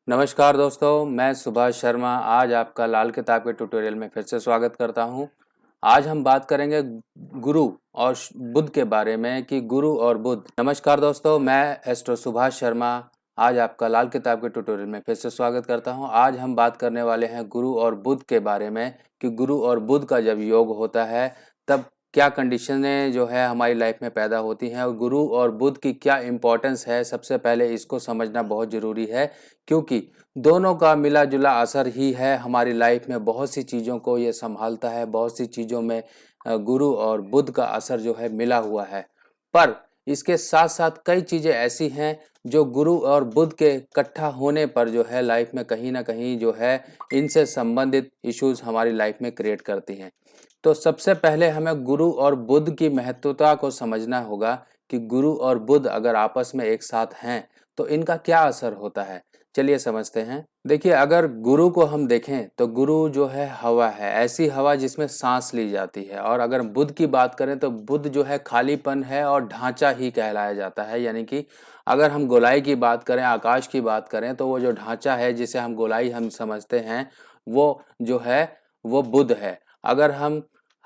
नमस्कार दोस्तों, मैं सुभाष शर्मा आज आपका लाल किताब के ट्यूटोरियल में फिर से स्वागत करता हूं। आज हम बात करेंगे गुरु और बुध के बारे में कि गुरु और बुध। नमस्कार दोस्तों, मैं एस्ट्रो सुभाष शर्मा आज आपका लाल किताब के ट्यूटोरियल में फिर से स्वागत करता हूं। आज हम बात करने वाले हैं गुरु और बुध के बारे में कि गुरु और बुध का जब योग होता है तब क्या कंडीशनें जो है हमारी लाइफ में पैदा होती हैं और गुरु और बुध की क्या इंपॉर्टेंस है। सबसे पहले इसको समझना बहुत ज़रूरी है क्योंकि दोनों का मिला जुला असर ही है हमारी लाइफ में। बहुत सी चीज़ों को ये संभालता है, बहुत सी चीज़ों में गुरु और बुध का असर जो है मिला हुआ है। पर इसके साथ साथ कई चीज़ें ऐसी हैं जो गुरु और बुध के इकट्ठा होने पर जो है लाइफ में कहीं ना कहीं जो है इनसे संबंधित इश्यूज हमारी लाइफ में क्रिएट करती हैं। तो सबसे पहले हमें गुरु और बुध की महत्वता को समझना होगा कि गुरु और बुध अगर आपस में एक साथ हैं तो इनका क्या असर होता है। चलिए समझते हैं। देखिए, अगर गुरु को हम देखें तो गुरु जो है हवा है, ऐसी हवा जिसमें सांस ली जाती है। और अगर बुध की बात करें तो बुध जो है खालीपन है और ढांचा ही कहलाया जाता है। यानी कि अगर हम गोलाई की बात करें, आकाश की बात करें तो वो जो ढांचा है जिसे हम गोलाई हम समझते हैं वो जो है वो बुध है। अगर हम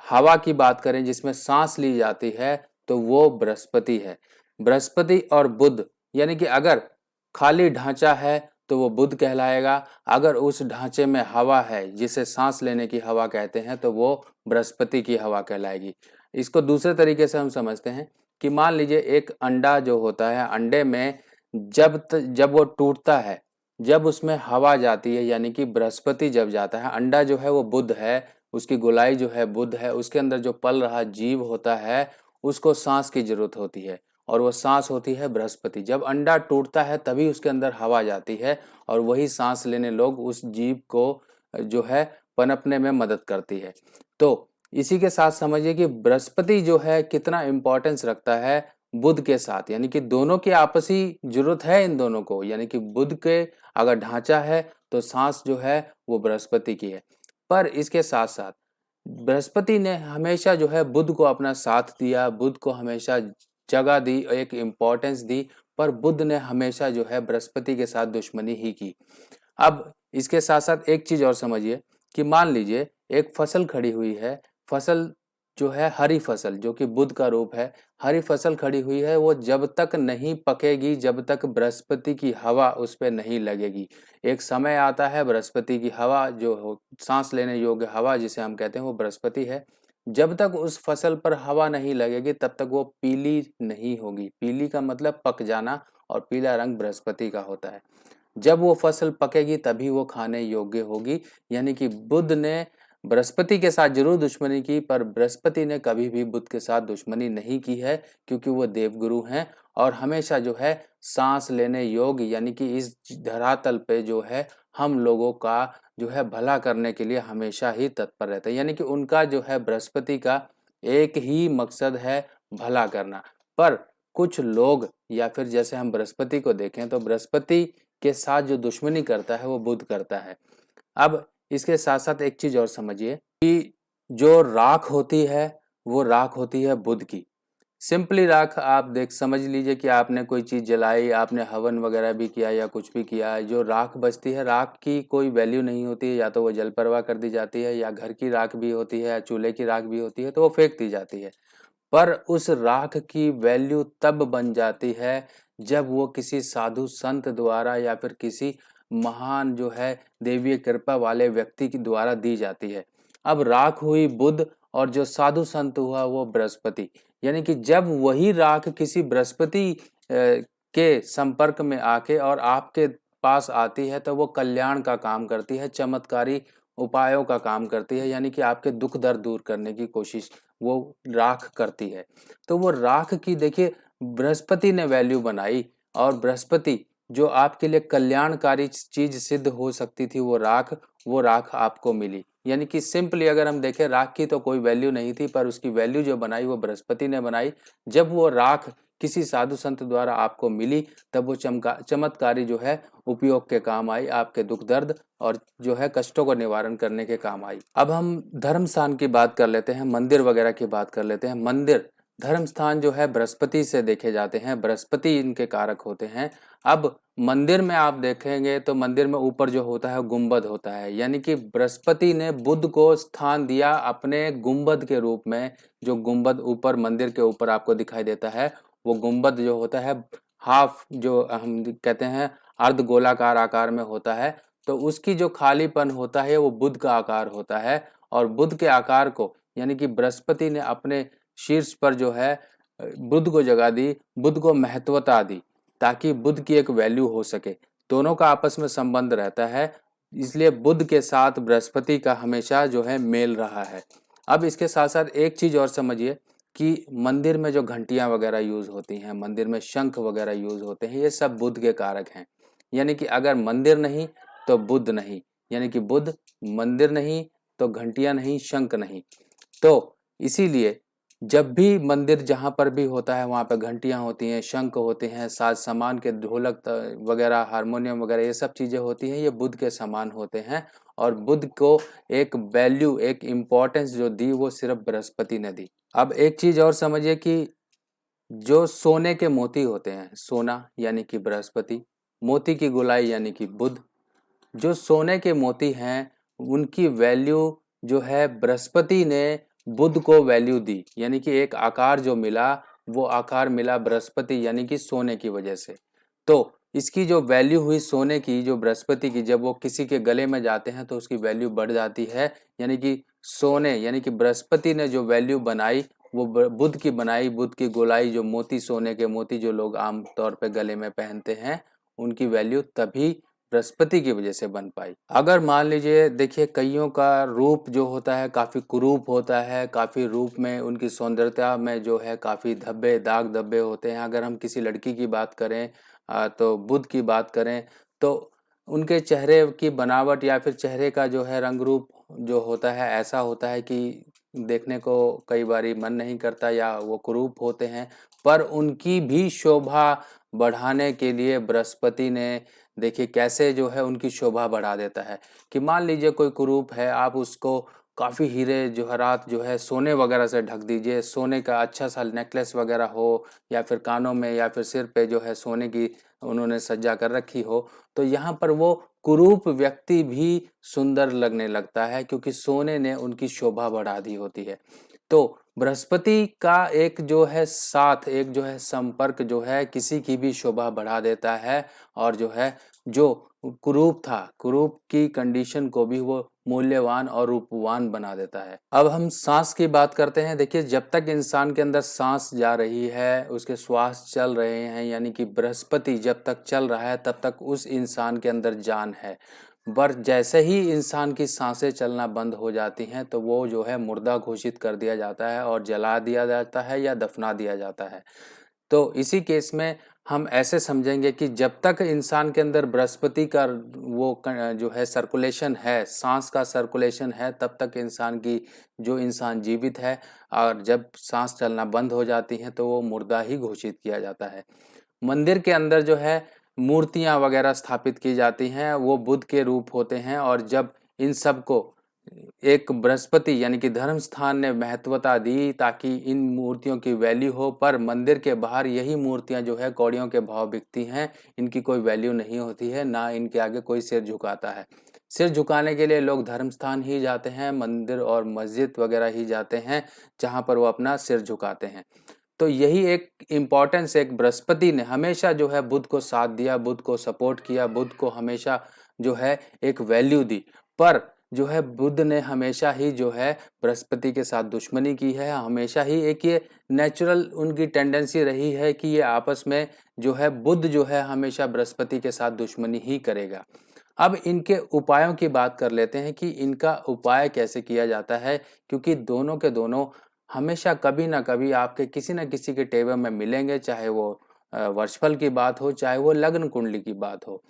हवा की बात करें जिसमें सांस ली जाती है तो वो बृहस्पति है। बृहस्पति और बुध यानी कि अगर खाली ढांचा है तो वो बुध कहलाएगा। अगर उस ढांचे में हवा है जिसे सांस लेने की हवा कहते हैं तो वो बृहस्पति की हवा कहलाएगी। इसको दूसरे तरीके से हम समझते हैं कि मान लीजिए एक अंडा जो होता है, अंडे में जब वो टूटता है, जब उसमें हवा जाती है यानी कि बृहस्पति जब जाता है, अंडा जो है वो बुध है, उसकी गोलाई जो है बुध है, उसके अंदर जो पल रहा जीव होता है उसको सांस की जरूरत होती है और वो सांस होती है बृहस्पति। जब अंडा टूटता है तभी उसके अंदर हवा जाती है और वही सांस लेने लोग उस जीव को जो है पनपने में मदद करती है। तो इसी के साथ समझिए कि बृहस्पति जो है कितना इंपॉर्टेंस रखता है बुध के साथ। यानी कि दोनों की आपसी जरूरत है इन दोनों को। यानी कि बुध के अगर ढांचा है तो सांस जो है वो बृहस्पति की है। पर इसके साथ साथ बृहस्पति ने हमेशा जो है बुध को अपना साथ दिया, बुध को हमेशा जगह दी, एक इम्पोर्टेंस दी। पर बुध ने हमेशा जो है बृहस्पति के साथ दुश्मनी ही की। अब इसके साथ साथ एक चीज और समझिए कि मान लीजिए एक फसल खड़ी हुई है, फसल जो है हरी फसल जो कि बुध का रूप है, हरी फसल खड़ी हुई है, वो जब तक नहीं पकेगी, जब तक बृहस्पति की हवा उस पर नहीं लगेगी। एक समय आता है बृहस्पति की हवा जो हो सांस लेने योग्य हवा जिसे हम कहते हैं वो बृहस्पति है। जब तक उस फसल पर हवा नहीं लगेगी तब तक वो पीली नहीं होगी। पीली का मतलब पक जाना और पीला रंग बृहस्पति का होता है। जब वो फसल पकेगी तभी वो खाने योग्य होगी। यानी कि बुध ने बृहस्पति के साथ जरूर दुश्मनी की पर बृहस्पति ने कभी भी बुध के साथ दुश्मनी नहीं की है क्योंकि वो देवगुरु हैं और हमेशा जो है सांस लेने योग्य यानी कि इस धरातल पे जो है हम लोगों का जो है भला करने के लिए हमेशा ही तत्पर रहते हैं। यानी कि उनका जो है बृहस्पति का एक ही मकसद है, भला करना। पर कुछ लोग या फिर जैसे हम बृहस्पति को देखें तो बृहस्पति के साथ जो दुश्मनी करता है वो बुध करता है। अब इसके साथ साथ एक चीज और समझिए कि जो राख होती है वो राख होती है बुध की। सिंपली राख आप देख समझ लीजिए कि आपने कोई चीज जलाई, आपने हवन वगैरह भी किया या कुछ भी किया, जो राख बचती है राख की कोई वैल्यू नहीं होती है। या तो वो जल प्रवाह कर दी जाती है या घर की राख भी होती है या चूल्हे की राख भी होती है तो वो फेंक दी जाती है। पर उस राख की वैल्यू तब बन जाती है जब वो किसी साधु संत द्वारा या फिर किसी महान जो है देवीय कृपा वाले व्यक्ति के द्वारा दी जाती है। अब राख हुई बुध और जो साधु संत हुआ वो बृहस्पति। यानी कि जब वही राख किसी बृहस्पति के संपर्क में आके और आपके पास आती है तो वो कल्याण का काम करती है, चमत्कारी उपायों का काम करती है। यानी कि आपके दुख दर्द दूर करने की कोशिश वो राख करती है। तो वो राख की देखिए बृहस्पति ने वैल्यू बनाई और बृहस्पति जो आपके लिए कल्याणकारी चीज सिद्ध हो सकती थी वो राख आपको मिली। यानी कि सिंपली अगर हम देखें राख की तो कोई वैल्यू नहीं थी पर उसकी वैल्यू जो बनाई वो बृहस्पति ने बनाई। जब वो राख किसी साधु संत द्वारा आपको मिली तब वो चमत्कारी जो है उपयोग के काम आई, आपके दुख दर्द और जो है कष्टों को निवारण करने के काम आई। अब हम धर्म स्थान की बात कर लेते हैं, मंदिर वगैरह की बात कर लेते हैं। मंदिर धर्म स्थान जो है बृहस्पति से देखे जाते हैं, बृहस्पति इनके कारक होते हैं। अब मंदिर में आप देखेंगे तो मंदिर में ऊपर जो होता है गुंबद होता है, यानी कि बृहस्पति ने बुध को स्थान दिया अपने गुंबद के रूप में। जो गुंबद ऊपर मंदिर के ऊपर आपको दिखाई देता है, वो गुंबद जो होता है हाफ, जो हम कहते हैं अर्ध गोलाकार आकार में होता है। तो उसकी जो खालीपन होता है वो बुध का आकार होता है, और बुध के आकार को यानी कि बृहस्पति ने अपने शीर्ष पर जो है बुध को जगह दी, बुध को महत्वता दी, ताकि बुध की एक वैल्यू हो सके। दोनों का आपस में संबंध रहता है, इसलिए बुध के साथ बृहस्पति का हमेशा जो है मेल रहा है। अब इसके साथ साथ एक चीज और समझिए कि मंदिर में जो घंटियां वगैरह यूज होती हैं, मंदिर में शंख वगैरह यूज होते हैं, ये सब बुध के कारक हैं। यानी कि अगर मंदिर नहीं तो बुध नहीं, यानी कि बुध, मंदिर नहीं तो घंटियां नहीं, शंख नहीं। तो इसीलिए जब भी मंदिर जहाँ पर भी होता है वहाँ पे घंटियाँ होती हैं, शंख होते हैं, साज सामान के ढोलक वगैरह, हारमोनियम वगैरह, ये सब चीज़ें होती हैं, ये बुध के समान होते हैं। और बुध को एक वैल्यू, एक इम्पोर्टेंस जो दी वो सिर्फ बृहस्पति ने दी। अब एक चीज़ और समझिए कि जो सोने के मोती होते हैं, सोना यानी कि बृहस्पति, मोती की गोलाई यानी कि बुध, जो सोने के मोती हैं उनकी वैल्यू जो है बृहस्पति ने बुध को वैल्यू दी, यानी कि एक आकार जो मिला वो आकार मिला बृहस्पति यानी कि सोने की वजह से। तो इसकी जो वैल्यू हुई सोने की, जो बृहस्पति की, जब वो किसी के गले में जाते हैं तो उसकी वैल्यू बढ़ जाती है। यानी कि सोने यानी कि बृहस्पति ने जो वैल्यू बनाई वो बुध की बनाई, बुध की गोलाई, जो मोती, सोने के मोती जो लोग आमतौर पे गले में पहनते हैं, उनकी वैल्यू तभी बृहस्पति की वजह से बन पाई। अगर मान लीजिए, देखिए कईयों का रूप जो होता है काफी कुरूप होता है, काफी रूप में उनकी सौंदर्यता में जो है काफी धब्बे, दाग धब्बे होते हैं। अगर हम किसी लड़की की बात करें तो बुध की बात करें तो उनके चेहरे की बनावट या फिर चेहरे का जो है रंग रूप जो होता है ऐसा होता है कि देखने को कई बारी मन नहीं करता, या वो कुरूप होते हैं। पर उनकी भी शोभा बढ़ाने के लिए बृहस्पति ने, देखिए कैसे जो है उनकी शोभा बढ़ा देता है। कि मान लीजिए कोई कुरूप है, आप उसको काफ़ी हीरे जवाहरात जो है सोने वगैरह से ढक दीजिए, सोने का अच्छा सा नेकलेस वगैरह हो, या फिर कानों में या फिर सिर पे जो है सोने की उन्होंने सज्जा कर रखी हो, तो यहाँ पर वो कुरूप व्यक्ति भी सुंदर लगने लगता है, क्योंकि सोने ने उनकी शोभा बढ़ा दी होती है। तो बृहस्पति का एक जो है साथ, एक जो है संपर्क जो है किसी की भी शोभा बढ़ा देता है, और जो है जो कुरूप था, कुरूप की कंडीशन को भी वो मूल्यवान और रूपवान बना देता है। अब हम सांस की बात करते हैं। देखिए जब तक इंसान के अंदर सांस जा रही है, उसके श्वास चल रहे हैं, यानी कि बृहस्पति जब तक चल रहा है तब तक उस इंसान के अंदर जान है। पर जैसे ही इंसान की सांसें चलना बंद हो जाती हैं तो वो जो है मुर्दा घोषित कर दिया जाता है और जला दिया जाता है या दफना दिया जाता है। तो इसी केस में हम ऐसे समझेंगे कि जब तक इंसान के अंदर बृहस्पति का वो जो है सर्कुलेशन है, सांस का सर्कुलेशन है, तब तक इंसान की, जो इंसान जीवित है। और जब सांस चलना बंद हो जाती है तो वो मुर्दा ही घोषित किया जाता है। मंदिर के अंदर जो है मूर्तियां वगैरह स्थापित की जाती हैं, वो बुद्ध के रूप होते हैं। और जब इन सब को एक बृहस्पति यानी कि धर्म स्थान ने महत्वता दी ताकि इन मूर्तियों की वैल्यू हो, पर मंदिर के बाहर यही मूर्तियां जो है कौड़ियों के भाव बिकती हैं, इनकी कोई वैल्यू नहीं होती है, ना इनके आगे कोई सिर झुकाता है। सिर झुकाने के लिए लोग धर्म स्थान ही जाते हैं, मंदिर और मस्जिद वगैरह ही जाते हैं, जहां पर वो अपना सिर झुकाते हैं। तो यही एक इम्पोर्टेंस, एक बृहस्पति ने हमेशा जो है बुध को साथ दिया, बुध को सपोर्ट किया, बुध को हमेशा जो है एक वैल्यू दी। पर जो है बुध ने हमेशा ही जो है बृहस्पति के साथ दुश्मनी की है। हमेशा ही एक ये नेचुरल उनकी टेंडेंसी रही है कि ये आपस में जो है, बुध जो है हमेशा बृहस्पति के साथ दुश्मनी ही करेगा। अब इनके उपायों की बात कर लेते हैं कि इनका उपाय कैसे किया जाता है, क्योंकि दोनों के दोनों हमेशा कभी ना कभी आपके किसी न किसी के टेबल में मिलेंगे, चाहे वो वर्षफल की बात हो, चाहे वो लग्न कुंडली की बात हो।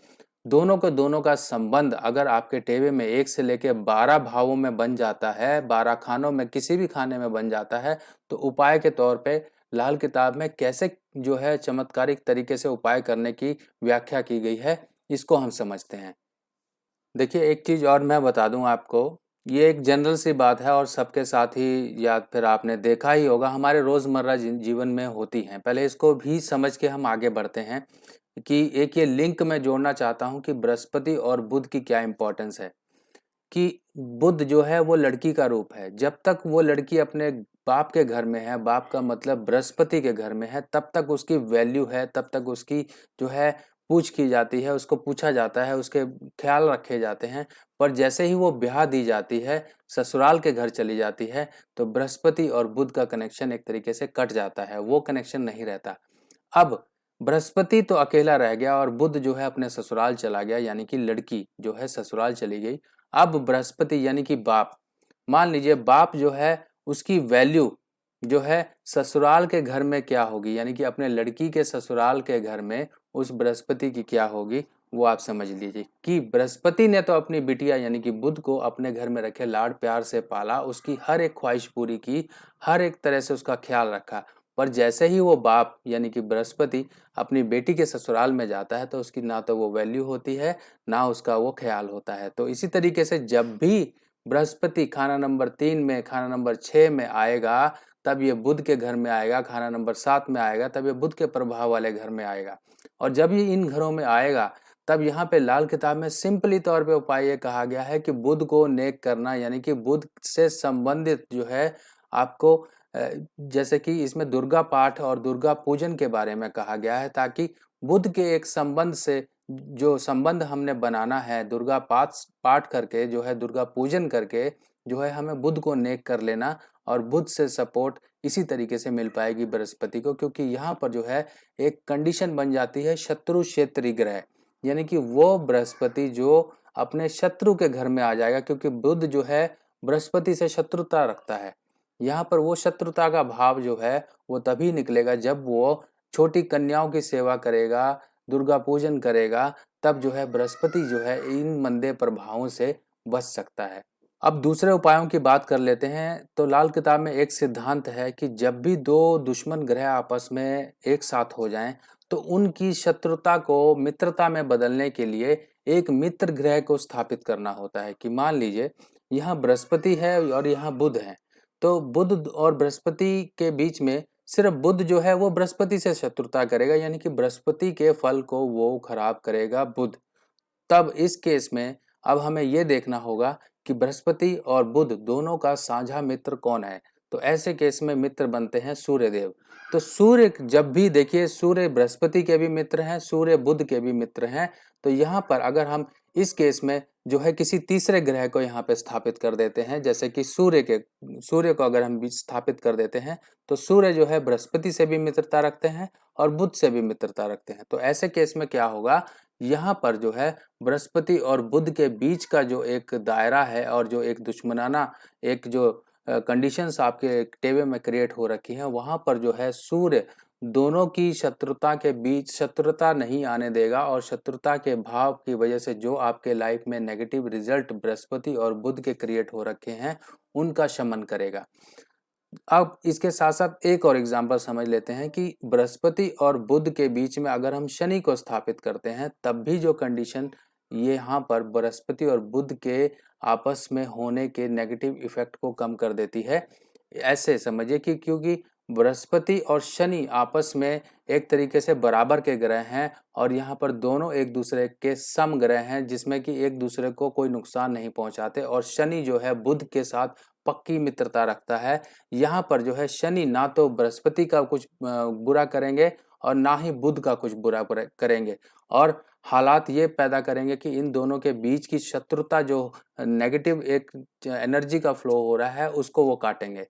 दोनों के दोनों का संबंध अगर आपके टेबल में 1 से लेकर 12 भावों में बन जाता है, 12 खानों में किसी भी खाने में बन जाता है, तो उपाय के तौर पे लाल किताब में कैसे जो है चमत्कारिक तरीके से उपाय करने की व्याख्या की गई है, इसको हम समझते हैं। देखिए एक चीज और मैं बता दूं आपको ये एक जनरल सी बात है और सबके साथ ही या फिर आपने देखा ही होगा, हमारे रोज़मर्रा जीवन में होती हैं। पहले इसको भी समझ के हम आगे बढ़ते हैं कि एक ये लिंक मैं जोड़ना चाहता हूँ कि बृहस्पति और बुध की क्या इंपॉर्टेंस है। कि बुध जो है वो लड़की का रूप है। जब तक वो लड़की अपने बाप के घर में है, बाप का मतलब बृहस्पति के घर में है, तब तक उसकी वैल्यू है, तब तक उसकी जो है पूछ की जाती है, उसको पूछा जाता है, उसके ख्याल रखे जाते हैं। पर जैसे ही वो ब्याह दी जाती है, ससुराल के घर चली जाती है, तो बृहस्पति और बुध का कनेक्शन एक तरीके से कट जाता है, वो कनेक्शन नहीं रहता। अब बृहस्पति तो अकेला रह गया और बुध जो है अपने ससुराल चला गया, यानी कि लड़की जो है ससुराल चली गई। अब बृहस्पति यानी कि बाप, मान लीजिए बाप जो है उसकी वैल्यू जो है ससुराल के घर में क्या होगी, यानी कि अपने लड़की के ससुराल के घर में उस बृहस्पति की क्या होगी, वो आप समझ लीजिए कि बृहस्पति ने तो अपनी बिटिया यानी कि बुध को अपने घर में रखे, लाड प्यार से पाला, उसकी हर एक ख्वाहिश पूरी की, हर एक तरह से उसका ख्याल रखा। पर जैसे ही वो बाप यानी कि बृहस्पति अपनी बेटी के ससुराल में जाता है, तो उसकी ना तो वो वैल्यू होती है, ना उसका वो ख्याल होता है। तो इसी तरीके से जब भी बृहस्पति खाना नंबर 3 में, खाना नंबर 6 में आएगा, तब ये बुध के घर में आएगा, खाना नंबर 7 में आएगा, तब ये बुध के प्रभाव वाले घर में आएगा। और जब ये इन घरों में आएगा, तब यहाँ पे लाल किताब में सिंपली तौर पे उपाय ये कहा गया है कि बुध को नेक करना, यानी कि बुध से संबंधित जो है आपको जैसे कि इसमें दुर्गा पाठ और दुर्गा पूजन के बारे में कहा गया है, ताकि बुध के एक संबंध से जो संबंध हमने बनाना है, दुर्गा पाठ पाठ करके जो है, दुर्गा पूजन करके जो है हमें बुध को नेक कर लेना, और बुध से सपोर्ट इसी तरीके से मिल पाएगी बृहस्पति को, क्योंकि यहाँ पर जो है एक कंडीशन बन जाती है शत्रु क्षेत्री ग्रह, यानी कि वो बृहस्पति जो अपने शत्रु के घर में आ जाएगा, क्योंकि बुध जो है बृहस्पति से शत्रुता रखता है। यहाँ पर वो शत्रुता का भाव जो है वो तभी निकलेगा जब वो छोटी कन्याओं की सेवा करेगा, दुर्गा पूजन करेगा, तब जो है बृहस्पति जो है इन मंदे प्रभावों से बच सकता है। अब दूसरे उपायों की बात कर लेते हैं। तो लाल किताब में एक सिद्धांत है कि जब भी दो दुश्मन ग्रह आपस में एक साथ हो जाएं, तो उनकी शत्रुता को मित्रता में बदलने के लिए एक मित्र ग्रह को स्थापित करना होता है। कि मान लीजिए यहाँ बृहस्पति है और यहाँ बुध है, तो बुध और बृहस्पति के बीच में सिर्फ बुध जो है वो बृहस्पति से शत्रुता करेगा, यानी कि बृहस्पति के फल को वो खराब करेगा बुध। तब इस केस में अब हमें ये देखना होगा कि बृहस्पति और बुध दोनों का साझा मित्र कौन है। तो ऐसे केस में मित्र बनते हैं सूर्य देव। तो सूर्य जब भी देखिए, सूर्य बृहस्पति के भी मित्र हैं, सूर्य बुध के भी मित्र हैं। तो यहाँ पर अगर हम इस केस में जो है किसी तीसरे ग्रह को यहाँ पे स्थापित कर देते हैं, जैसे कि सूर्य को अगर हम स्थापित कर देते हैं, तो सूर्य जो है बृहस्पति से भी मित्रता रखते हैं और बुध से भी मित्रता रखते हैं। तो ऐसे केस में क्या होगा, यहाँ पर जो है बृहस्पति और बुध के बीच का जो एक दायरा है और जो एक दुश्मनाना एक जो कंडीशंस आपके टेबल में क्रिएट हो रखी हैं, वहां पर जो है सूर्य दोनों की शत्रुता के बीच शत्रुता नहीं आने देगा, और शत्रुता के भाव की वजह से जो आपके लाइफ में नेगेटिव रिजल्ट बृहस्पति और बुध के क्रिएट हो रखे हैं, उनका शमन करेगा। अब इसके साथ साथ एक और एग्जांपल समझ लेते हैं कि बृहस्पति और बुध के बीच में अगर हम शनि को स्थापित करते हैं, तब भी जो कंडीशन ये यहाँ पर बृहस्पति और बुध के आपस में होने के नेगेटिव इफेक्ट को कम कर देती है। ऐसे समझिए कि क्योंकि बृहस्पति और शनि आपस में एक तरीके से बराबर के ग्रह हैं, और यहाँ पर दोनों एक दूसरे के सम ग्रह हैं, जिसमें कि एक दूसरे को कोई नुकसान नहीं पहुंचाते, और शनि जो है बुध के साथ पक्की मित्रता रखता है। यहाँ पर जो है शनि ना तो बृहस्पति का कुछ बुरा करेंगे और ना ही बुध का कुछ बुरा करेंगे, और हालात ये पैदा करेंगे कि इन दोनों के बीच की शत्रुता जो नेगेटिव एक एनर्जी का फ्लो हो रहा है, उसको वो काटेंगे।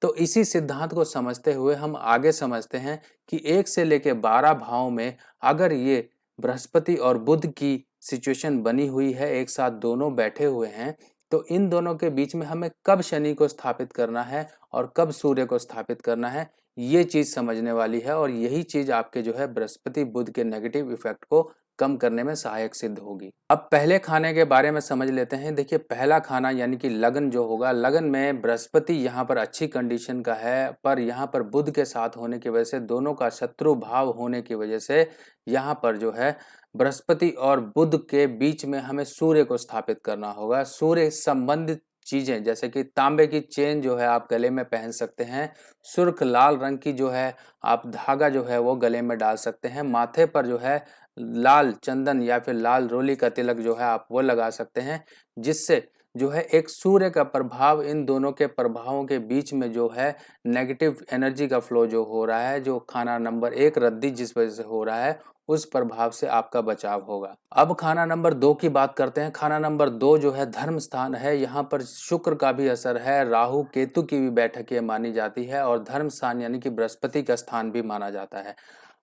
तो इसी सिद्धांत को समझते हुए हम आगे समझते हैं कि 1 से लेके 12 भाव में अगर ये बृहस्पति और बुध की सिचुएशन बनी हुई है, एक साथ दोनों बैठे हुए हैं, तो इन दोनों के बीच में हमें कब शनि को स्थापित करना है और कब सूर्य को स्थापित करना है, ये चीज समझने वाली है, और यही चीज आपके जो है बृहस्पति बुध के नेगेटिव इफेक्ट को कम करने में सहायक सिद्ध होगी। अब पहले खाने के बारे में समझ लेते हैं। देखिए पहला खाना यानी कि लगन जो होगा, लगन में बृहस्पति यहाँ पर अच्छी कंडीशन का है, पर यहाँ पर बुध के साथ होने की वजह से, दोनों का शत्रु भाव होने की वजह से, यहाँ पर जो है बृहस्पति और बुध के बीच में हमें सूर्य को स्थापित करना होगा। सूर्य संबंधित चीज़ें जैसे कि तांबे की चेन जो है आप गले में पहन सकते हैं। सुर्ख लाल रंग की जो है आप धागा जो है वो गले में डाल सकते हैं। माथे पर जो है लाल चंदन या फिर लाल रोली का तिलक जो है आप वो लगा सकते हैं, जिससे जो है एक सूर्य का प्रभाव, इन दोनों के प्रभावों के बीच में जो है नेगेटिव एनर्जी का फ्लो जो हो रहा है, जो खाना नंबर 1 रद्दी जिस वजह से हो रहा है, उस प्रभाव से आपका बचाव होगा। अब खाना नंबर 2 की बात करते हैं। खाना नंबर 2 जो है धर्म स्थान है। यहाँ पर शुक्र का भी असर है, राहु केतु की भी बैठक ये मानी जाती है और धर्म स्थान यानी कि बृहस्पति का स्थान भी माना जाता है।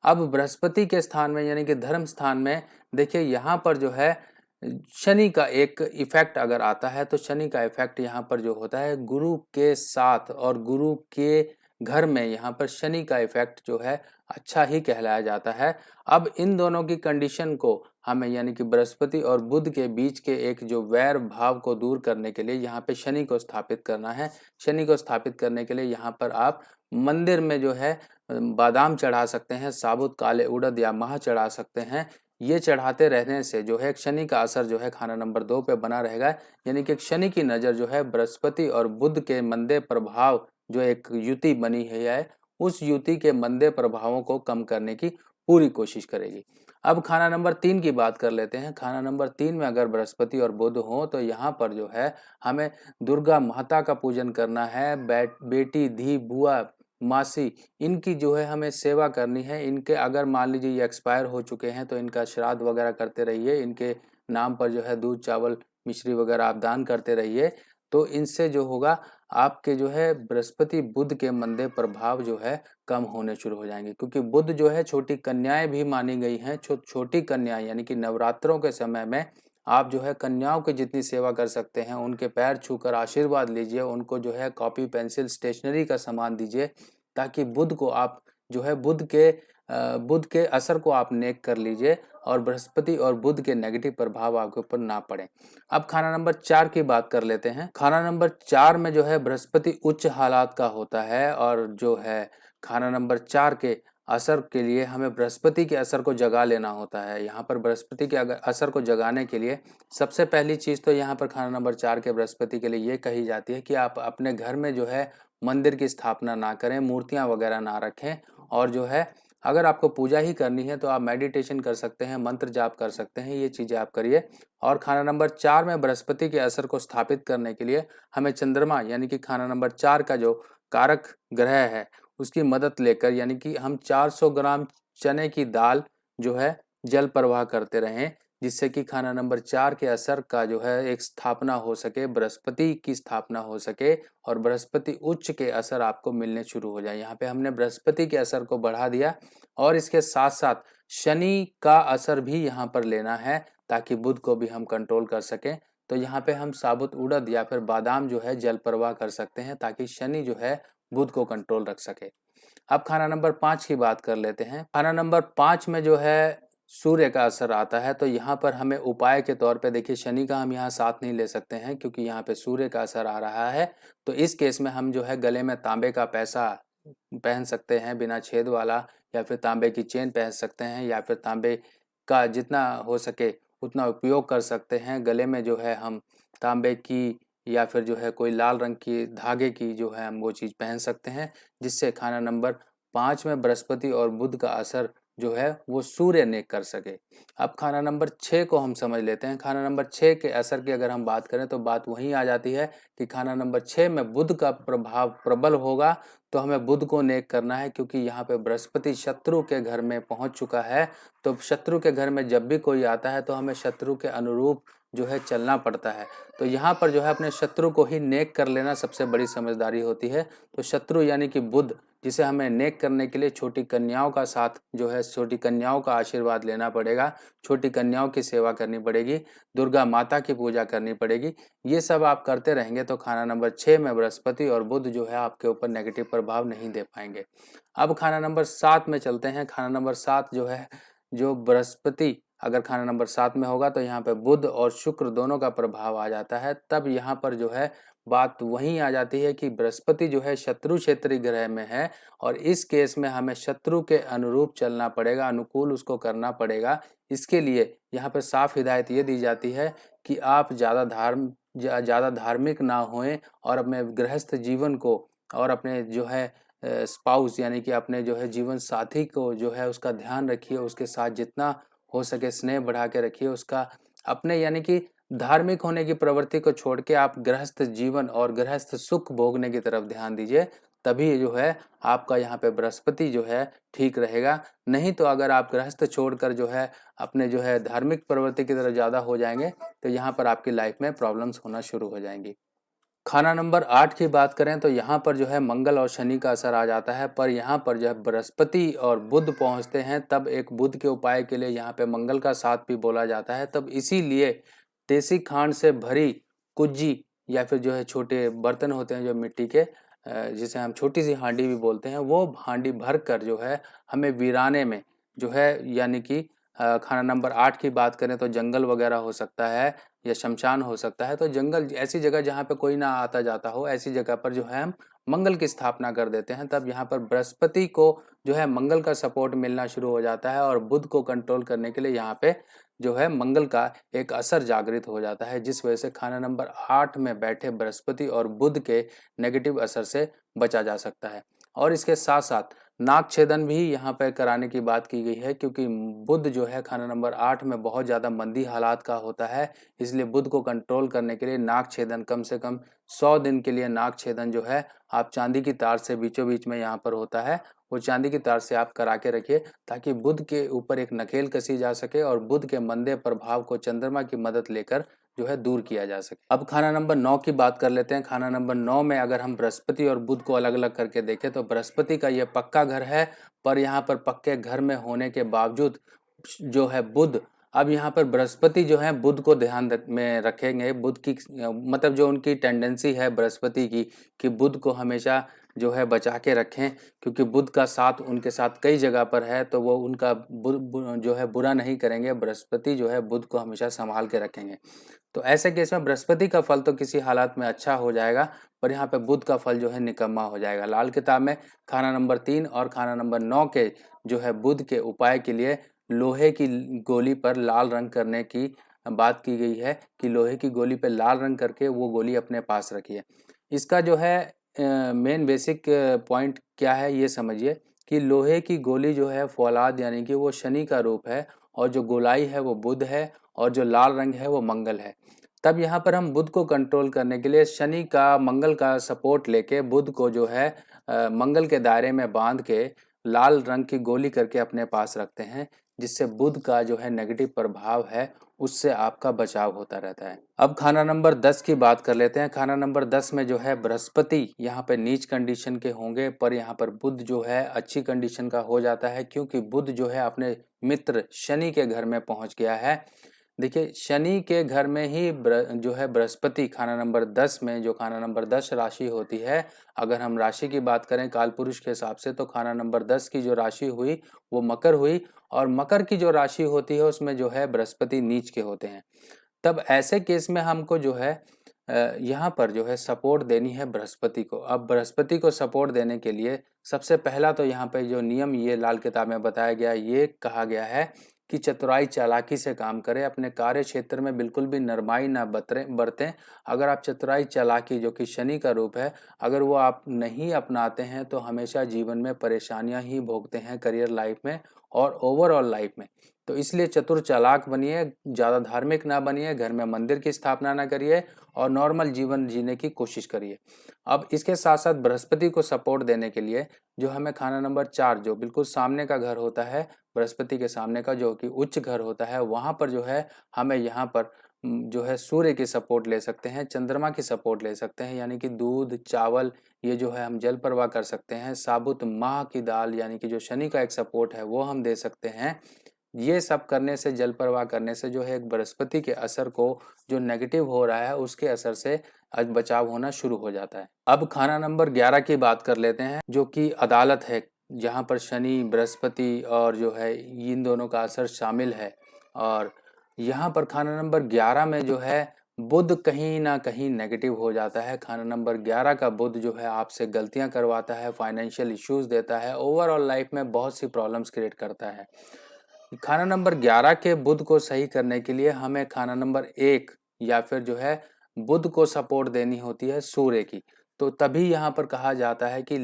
अब बृहस्पति के स्थान में यानी कि धर्म स्थान में देखिए यहाँ पर जो है शनि का एक इफेक्ट अगर आता है, तो शनि का इफेक्ट यहाँ पर जो होता है गुरु के साथ और गुरु के घर में, यहाँ पर शनि का इफेक्ट जो है अच्छा ही कहलाया जाता है। अब इन दोनों की कंडीशन को हमें यानी कि बृहस्पति और बुध के बीच के एक जो वैर भाव को दूर करने के लिए यहाँ पे शनि को स्थापित करना है। शनि को स्थापित करने के लिए यहाँ पर आप मंदिर में जो है बादाम चढ़ा सकते हैं, साबुत काले उड़द या माह चढ़ा सकते हैं। ये चढ़ाते रहने से जो है शनि का असर जो है खाना नंबर 2 पे बना रहेगा, यानी कि शनि की नज़र जो है बृहस्पति और बुध के मंदे प्रभाव, जो एक युति बनी है, उस युति के मंदे प्रभावों को कम करने की पूरी कोशिश करेगी। अब खाना नंबर 3 की बात कर लेते हैं। खाना नंबर 3 में अगर बृहस्पति और बुध हो तो यहाँ पर जो है हमें दुर्गा माता का पूजन करना है। बेटी, धी, बुआ, मासी, इनकी जो है हमें सेवा करनी है। इनके अगर मान लीजिए ये एक्सपायर हो चुके हैं तो इनका श्राद्ध वगैरह करते रहिए। इनके नाम पर जो है दूध, चावल, मिश्री वगैरह आप दान करते रहिए। तो इनसे जो होगा आपके जो है बृहस्पति बुध के मंदे प्रभाव जो है कम होने शुरू हो जाएंगे, क्योंकि बुध जो है छोटी कन्याएं भी मानी गई हैं। छोटी कन्याएं यानी कि नवरात्रों के समय में आप जो है कन्याओं की जितनी सेवा कर सकते हैं, उनके पैर छूकर आशीर्वाद लीजिए, उनको जो है कॉपी पेंसिल स्टेशनरी का सामान दीजिए, ताकि बुध को आप जो है बुध के असर को आप नेक कर लीजिए और बृहस्पति और बुध के नेगेटिव प्रभाव आपके ऊपर ना पड़े। अब खाना नंबर 4 की बात कर लेते हैं। खाना नंबर 4 में जो है बृहस्पति उच्च हालात का होता है और जो है खाना नंबर 4 के असर के लिए हमें बृहस्पति के असर को जगा लेना होता है। यहाँ पर बृहस्पति के असर को जगाने के लिए सबसे पहली चीज़ तो यहाँ पर खाना नंबर 4 के बृहस्पति के लिए ये कही जाती है कि आप अपने घर में जो है मंदिर की स्थापना ना करें, मूर्तियां वगैरह ना रखें, और जो है अगर आपको पूजा ही करनी है तो आप मेडिटेशन कर सकते हैं, मंत्र जाप कर सकते हैं, ये चीज़ें आप करिए। और खाना नंबर 4 में बृहस्पति के असर को स्थापित करने के लिए हमें चंद्रमा यानी कि खाना नंबर 4 का जो कारक ग्रह है उसकी मदद लेकर, यानी कि हम 400 ग्राम चने की दाल जो है जल प्रवाह करते रहें, जिससे कि खाना नंबर 4 के असर का जो है एक स्थापना हो सके, बृहस्पति की स्थापना हो सके और बृहस्पति उच्च के असर आपको मिलने शुरू हो जाए। यहाँ पे हमने बृहस्पति के असर को बढ़ा दिया और इसके साथ साथ शनि का असर भी यहाँ पर लेना है, ताकि बुध को भी हम कंट्रोल कर सकें। तो यहाँ पे हम साबुत उड़द या फिर बादाम जो है जल प्रवाह कर सकते हैं, ताकि शनि जो है बुध को कंट्रोल रख सके। अब खाना नंबर 5 की बात कर लेते हैं। खाना नंबर 5 में जो है सूर्य का असर आता है, तो यहाँ पर हमें उपाय के तौर पे देखिए शनि का हम यहाँ साथ नहीं ले सकते हैं, क्योंकि यहाँ पे सूर्य का असर आ रहा है। तो इस केस में हम जो है गले में तांबे का पैसा पहन सकते हैं बिना छेद वाला, या फिर तांबे की चेन पहन सकते हैं, या फिर तांबे का जितना हो सके उतना उपयोग कर सकते हैं। गले में जो है हम तांबे की या फिर जो है कोई लाल रंग की धागे की जो है हम वो चीज़ पहन सकते हैं, जिससे खाना नंबर 5 में बृहस्पति और बुध का असर जो है वो सूर्य ने कर सके। अब खाना नंबर 6 को हम समझ लेते हैं। खाना नंबर 6 के असर की अगर हम बात करें तो बात वहीं आ जाती है कि खाना नंबर 6 में बुध का प्रभाव प्रबल होगा, तो हमें बुध को नेक करना है, क्योंकि यहाँ पे बृहस्पति शत्रु के घर में पहुंच चुका है। तो शत्रु के घर में जब भी कोई आता है तो हमें शत्रु के अनुरूप जो है चलना पड़ता है। तो यहाँ पर जो है अपने शत्रु को ही नेक कर लेना सबसे बड़ी समझदारी होती है। तो शत्रु यानी कि बुध, जिसे हमें नेक करने के लिए छोटी कन्याओं का साथ जो है, छोटी कन्याओं का आशीर्वाद लेना पड़ेगा, छोटी कन्याओं की सेवा करनी पड़ेगी, दुर्गा माता की पूजा करनी पड़ेगी। ये सब आप करते रहेंगे तो खाना नंबर 6 में बृहस्पति और बुध जो है आपके ऊपर नेगेटिव प्रभाव नहीं दे पाएंगे। अब खाना नंबर 7 में चलते हैं। खाना नंबर 7 जो है, जो बृहस्पति अगर खाना नंबर 7 में होगा तो यहाँ पे बुध और शुक्र दोनों का प्रभाव आ जाता है। तब यहाँ पर जो है बात वहीं आ जाती है कि बृहस्पति जो है शत्रु क्षेत्रीय ग्रह में है, और इस केस में हमें शत्रु के अनुरूप चलना पड़ेगा, अनुकूल उसको करना पड़ेगा। इसके लिए यहाँ पर साफ हिदायत ये दी जाती है कि आप ज़्यादा ज़्यादा धार्मिक ना होएं और अपने गृहस्थ जीवन को और अपने जो है स्पाउस यानी कि अपने जो है जीवन साथी को जो है उसका ध्यान रखिए, उसके साथ जितना हो सके स्नेह बढ़ा के रखिए उसका। अपने यानी कि धार्मिक होने की प्रवृत्ति को छोड़ के आप गृहस्थ जीवन और गृहस्थ सुख भोगने की तरफ ध्यान दीजिए, तभी जो है आपका यहाँ पे बृहस्पति जो है ठीक रहेगा। नहीं तो अगर आप गृहस्थ छोड़कर जो है अपने जो है धार्मिक प्रवृत्ति की तरफ ज़्यादा हो जाएंगे तो यहाँ पर आपकी लाइफ में प्रॉब्लम्स होना शुरू हो जाएंगी। खाना नंबर 8 की बात करें तो यहाँ पर जो है मंगल और शनि का असर आ जाता है, पर यहाँ पर जो है बृहस्पति और बुध पहुँचते हैं, तब एक बुध के उपाय के लिए यहाँ पे मंगल का साथ भी बोला जाता है। तब इसीलिए देसी खांड से भरी कुज्जी या फिर जो है छोटे बर्तन होते हैं जो मिट्टी के, जिसे हम छोटी सी हांडी भी बोलते हैं, वो हांडी भर कर जो है हमें वीराने में जो है यानी कि खाना नंबर 8 की बात करें तो जंगल वगैरह हो सकता है या शमशान हो सकता है, तो जंगल ऐसी जगह जहाँ पे कोई ना आता जाता हो, ऐसी जगह पर जो है हम मंगल की स्थापना कर देते हैं। तब यहाँ पर बृहस्पति को जो है मंगल का सपोर्ट मिलना शुरू हो जाता है और बुध को कंट्रोल करने के लिए यहाँ पे जो है मंगल का एक असर जागृत हो जाता है, जिस वजह से खाना नंबर 8 में बैठे बृहस्पति और बुध के नेगेटिव असर से बचा जा सकता है। और इसके साथ साथ नाक छेदन भी यहाँ पर कराने की बात की गई है, क्योंकि बुध जो है खाना नंबर 8 में बहुत ज़्यादा मंदी हालात का होता है, इसलिए बुध को कंट्रोल करने के लिए नाक छेदन कम से कम 100 दिन के लिए नाक छेदन जो है आप चांदी की तार से बीचों बीच में यहाँ पर होता है, वो चांदी की तार से आप करा के रखिए, ताकि बुध के ऊपर एक नकेल कसी जा सके और बुध के मंदे प्रभाव को चंद्रमा की मदद लेकर जो है दूर किया जा सके। अब खाना नंबर 9 की बात कर लेते हैं। खाना नंबर 9 में अगर हम बृहस्पति और बुध को अलग अलग करके देखें तो बृहस्पति का ये पक्का घर है, पर यहाँ पर पक्के घर में होने के बावजूद जो है बुध, अब यहाँ पर बृहस्पति जो है बुध को ध्यान में रखेंगे। बुध की मतलब जो उनकी टेंडेंसी है बृहस्पति की कि बुध को हमेशा जो है बचा के रखें, क्योंकि बुध का साथ उनके साथ कई जगह पर है, तो वो उनका जो है बुरा नहीं करेंगे। बृहस्पति जो है बुध को हमेशा संभाल के रखेंगे। तो ऐसे केस में बृहस्पति का फल तो किसी हालात में अच्छा हो जाएगा, पर यहाँ पे बुध का फल जो है निकम्मा हो जाएगा। लाल किताब में खाना नंबर 3 और खाना नंबर 9 के जो है बुध के उपाय के लिए लोहे की गोली पर लाल रंग करने की बात की गई है, कि लोहे की गोली पर लाल रंग करके वो गोली अपने पास रखिए। इसका जो है मेन बेसिक पॉइंट क्या है ये समझिए, कि लोहे की गोली जो है फौलाद यानी कि वो शनि का रूप है, और जो गोलाई है वो बुध है, और जो लाल रंग है वो मंगल है। तब यहाँ पर हम बुध को कंट्रोल करने के लिए शनि का मंगल का सपोर्ट लेके बुध को जो है मंगल के दायरे में बांध के लाल रंग की गोली करके अपने पास रखते हैं, जिससे बुध का जो है नेगेटिव प्रभाव है उससे आपका बचाव होता रहता है। अब खाना नंबर 10 की बात कर लेते हैं। खाना नंबर 10 में जो है बृहस्पति यहाँ पे नीच कंडीशन के होंगे, पर यहाँ पर बुध जो है अच्छी कंडीशन का हो जाता है, क्योंकि बुध जो है अपने मित्र शनि के घर में पहुंच गया है। देखिए शनि के घर में ही जो है बृहस्पति खाना नंबर 10 में, जो खाना नंबर 10 राशि होती है, अगर हम राशि की बात करें काल पुरुष के हिसाब से, तो खाना नंबर 10 की जो राशि हुई वो मकर हुई, और मकर की जो राशि होती है उसमें जो है बृहस्पति नीच के होते हैं। तब ऐसे केस में हमको जो है यहाँ पर जो है सपोर्ट देनी है बृहस्पति को। अब बृहस्पति को सपोर्ट देने के लिए सबसे पहला तो यहाँ पे जो नियम ये लाल किताब में बताया गया, ये कहा गया है कि चतुराई चालाकी से काम करें, अपने कार्य क्षेत्र में बिल्कुल भी नरमाई ना बरतें। अगर आप चतुराई चालाकी जो कि शनि का रूप है, अगर वो आप नहीं अपनाते हैं तो हमेशा जीवन में परेशानियां ही भोगते हैं, करियर लाइफ में और ओवरऑल लाइफ में। तो इसलिए चतुर चालाक बनिए, ज़्यादा धार्मिक ना बनिए, घर में मंदिर की स्थापना ना करिए और नॉर्मल जीवन जीने की कोशिश करिए। अब इसके साथ साथ बृहस्पति को सपोर्ट देने के लिए जो हमें खाना नंबर 4 जो बिल्कुल सामने का घर होता है, बृहस्पति के सामने का जो कि उच्च घर होता है, वहाँ पर जो है हमें यहाँ पर जो है सूर्य की सपोर्ट ले सकते हैं, चंद्रमा की सपोर्ट ले सकते हैं, यानी कि दूध चावल ये जो है हम जल प्रवाह कर सकते हैं। साबुत माह की दाल यानी कि जो शनि का एक सपोर्ट है वो हम दे सकते हैं। ये सब करने से, जल प्रवाह करने से जो है एक बृहस्पति के असर को, जो नेगेटिव हो रहा है उसके असर से आज बचाव होना शुरू हो जाता है। अब खाना नंबर 11 की बात कर लेते हैं, जो कि अदालत है, जहाँ पर शनि बृहस्पति और जो है इन दोनों का असर शामिल है। और यहाँ पर खाना नंबर 11 में जो है बुध कहीं ना कहीं नेगेटिव हो जाता है। खाना नंबर 11 का बुध जो है आपसे गलतियां करवाता है, फाइनेंशियल इश्यूज देता है, ओवरऑल लाइफ में बहुत सी प्रॉब्लम्स क्रिएट करता है। खाना नंबर 11 के बुध को सही करने के लिए हमें खाना नंबर 1 या फिर जो है बुध को सपोर्ट देनी होती है सूर्य की। तो तभी यहाँ पर कहा जाता है कि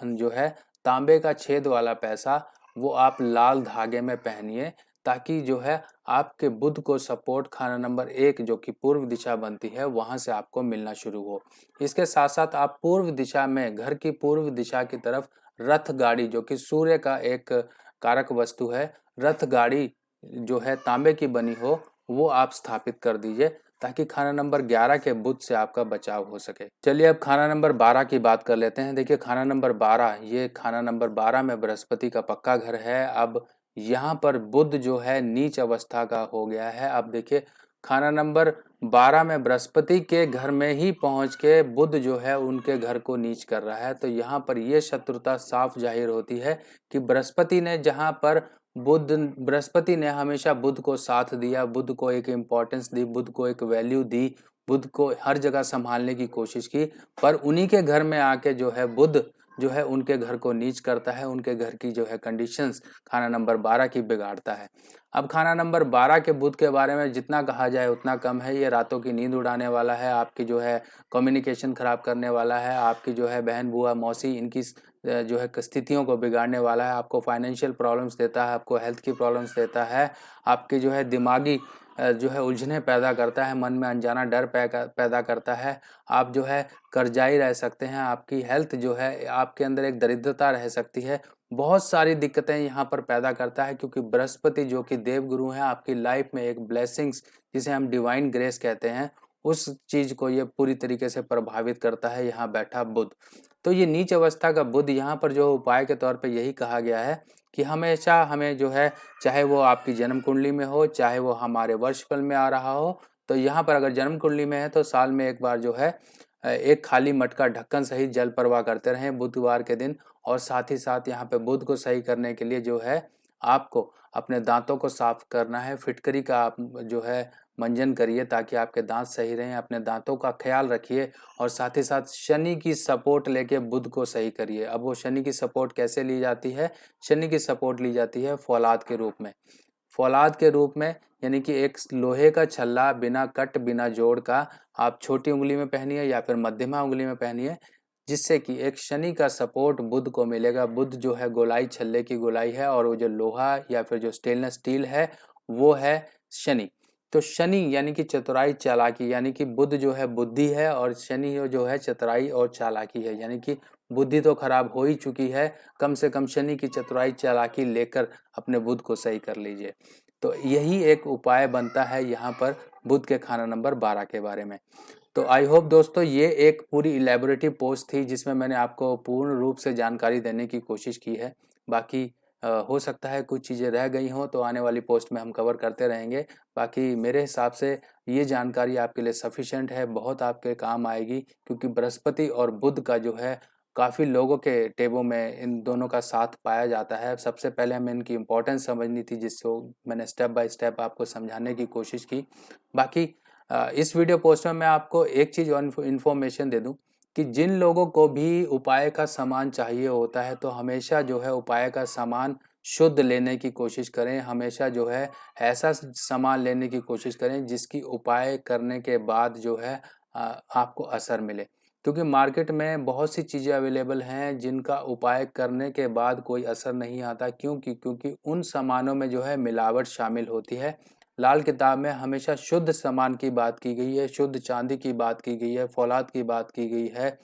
जो है तांबे का छेद वाला पैसा वो आप लाल धागे में पहनिए, ताकि जो है आपके बुध को सपोर्ट खाना नंबर 1 जो कि पूर्व दिशा बनती है वहां से आपको मिलना शुरू हो। इसके साथ साथ आप पूर्व दिशा में, घर की पूर्व दिशा की तरफ रथ गाड़ी जो कि सूर्य का एक कारक वस्तु है, रथ गाड़ी जो है तांबे की बनी हो वो आप स्थापित कर दीजिए, ताकि खाना नंबर 11 के बुध से आपका बचाव हो सके। चलिए अब खाना नंबर 12 की बात कर लेते हैं। देखिए खाना नंबर 12, ये खाना नंबर 12 में बृहस्पति का पक्का घर है। अब यहाँ पर बुध जो है नीच अवस्था का हो गया है। अब देखिए खाना नंबर 12 में बृहस्पति के घर में ही पहुंच के बुध जो है उनके घर को नीच कर रहा है। तो यहाँ पर ये शत्रुता साफ जाहिर होती है कि बृहस्पति ने जहाँ पर बृहस्पति ने हमेशा बुध को साथ दिया, बुध को एक इम्पोर्टेंस दी, बुध को एक वैल्यू दी, बुध को हर जगह संभालने की कोशिश की, पर उन्हीं के घर में आके जो है बुध जो है उनके घर को नीच करता है, उनके घर की जो है कंडीशंस खाना नंबर 12 की बिगाड़ता है। अब खाना नंबर 12 के बुध के बारे में जितना कहा जाए उतना कम है। ये रातों की नींद उड़ाने वाला है, आपकी जो है कम्युनिकेशन खराब करने वाला है, आपकी जो है बहन बुआ मौसी इनकी जो है स्थितियों को बिगाड़ने वाला है, आपको फाइनेंशियल प्रॉब्लम्स देता है, आपको हेल्थ की प्रॉब्लम्स देता है, आपके जो है दिमागी जो है उलझने पैदा करता है, मन में अनजाना डर पैदा करता है, आप जो है कर्जाई रह सकते हैं, आपकी हेल्थ जो है, आपके अंदर एक दरिद्रता रह सकती है, बहुत सारी दिक्कतें यहाँ पर पैदा करता है। क्योंकि बृहस्पति जो कि देव गुरु हैं, आपकी लाइफ में एक ब्लेसिंग्स जिसे हम डिवाइन ग्रेस कहते हैं, उस चीज को ये पूरी तरीके से प्रभावित करता है यहाँ बैठा बुध। तो ये नीच अवस्था का बुध यहाँ पर जो उपाय के तौर पे यही कहा गया है कि हमेशा हमें जो है, चाहे वो आपकी जन्म कुंडली में हो, चाहे वो हमारे वर्षफल में आ रहा हो, तो यहाँ पर अगर जन्म कुंडली में है तो साल में एक बार जो है एक खाली मटका ढक्कन सहित जल प्रवाह करते रहें बुधवार के दिन। और साथ ही साथ यहाँ पे बुध को सही करने के लिए जो है आपको अपने दांतों को साफ करना है, फिटकरी का आप जो है मंजन करिए ताकि आपके दांत सही रहें, अपने दांतों का ख्याल रखिए। और साथ ही साथ शनि की सपोर्ट लेके बुध को सही करिए। अब वो शनि की सपोर्ट कैसे ली जाती है? शनि की सपोर्ट ली जाती है फौलाद के रूप में। फौलाद के रूप में यानी कि एक लोहे का छल्ला बिना कट बिना जोड़ का आप छोटी उंगली में पहनिए या फिर मध्यमा उंगली में पहनिए, जिससे कि एक शनि का सपोर्ट बुध को मिलेगा। बुध जो है गोलाई छल्ले की गोलाई है और वो जो लोहा या फिर जो स्टेनलेस स्टील है वो है शनि। तो शनि यानी कि चतुराई चालाकी, यानी कि बुध जो है बुद्धि है और शनि जो है चतुराई और चालाकी है। यानी कि बुद्धि तो खराब हो ही चुकी है, कम से कम शनि की चतुराई चालाकी लेकर अपने बुध को सही कर लीजिए। तो यही एक उपाय बनता है यहाँ पर बुध के खाना नंबर 12 के बारे में। तो आई होप दोस्तों ये एक पूरी इलेबोरेटिव पोस्ट थी जिसमें मैंने आपको पूर्ण रूप से जानकारी देने की कोशिश की है। बाकी हो सकता है कुछ चीज़ें रह गई हों तो आने वाली पोस्ट में हम कवर करते रहेंगे। बाकी मेरे हिसाब से ये जानकारी आपके लिए सफिशिएंट है, बहुत आपके काम आएगी, क्योंकि बृहस्पति और बुध का जो है काफ़ी लोगों के टेबों में इन दोनों का साथ पाया जाता है। सबसे पहले हमें इनकी इम्पोर्टेंस समझनी थी, जिसको मैंने स्टेप बाय स्टेप आपको समझाने की कोशिश की। बाकी इस वीडियो पोस्ट में मैं आपको एक चीज़ और इन्फॉर्मेशन दे दूं कि जिन लोगों को भी उपाय का सामान चाहिए होता है तो हमेशा जो है उपाय का सामान शुद्ध लेने की कोशिश करें। हमेशा जो है ऐसा सामान लेने की कोशिश करें जिसकी उपाय करने के बाद जो है आपको असर मिले। क्योंकि मार्केट में बहुत सी चीज़ें अवेलेबल हैं जिनका उपाय करने के बाद कोई असर नहीं आता। क्योंकि उन सामानों में जो है मिलावट शामिल होती है। लाल किताब में हमेशा शुद्ध सामान की बात की गई है, शुद्ध चांदी की बात की गई है, फौलाद की बात की गई है,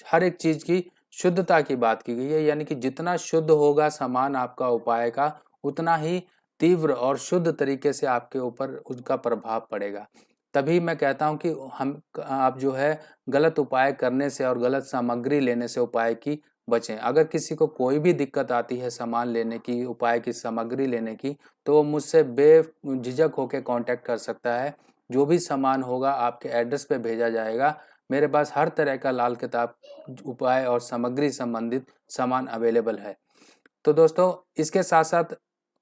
हर एक चीज की शुद्धता की बात की गई है। यानी कि जितना शुद्ध होगा सामान आपका उपाय का, उतना ही तीव्र और शुद्ध तरीके से आपके ऊपर उसका प्रभाव पड़ेगा। तभी मैं कहता हूं कि आप जो है गलत उपाय करने से और गलत सामग्री लेने से उपाय की बचें। अगर किसी को कोई भी दिक्कत आती है सामान लेने की, उपाय की सामग्री लेने की, तो वो मुझसे बेझिझक होकर कांटेक्ट कर सकता है। जो भी सामान होगा आपके एड्रेस पे भेजा जाएगा। मेरे पास हर तरह का लाल किताब उपाय और सामग्री संबंधित सामान अवेलेबल है। तो दोस्तों इसके साथ साथ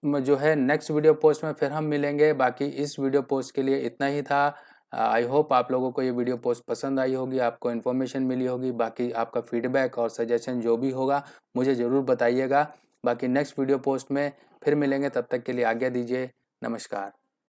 जो है नेक्स्ट वीडियो पोस्ट में फिर हम मिलेंगे। बाकी इस वीडियो पोस्ट के लिए इतना ही था। आई होप आप लोगों को ये वीडियो पोस्ट पसंद आई होगी, आपको इन्फॉर्मेशन मिली होगी। बाकी आपका फीडबैक और सजेशन जो भी होगा मुझे ज़रूर बताइएगा। बाकी नेक्स्ट वीडियो पोस्ट में फिर मिलेंगे, तब तक के लिए आज्ञा दीजिए। नमस्कार।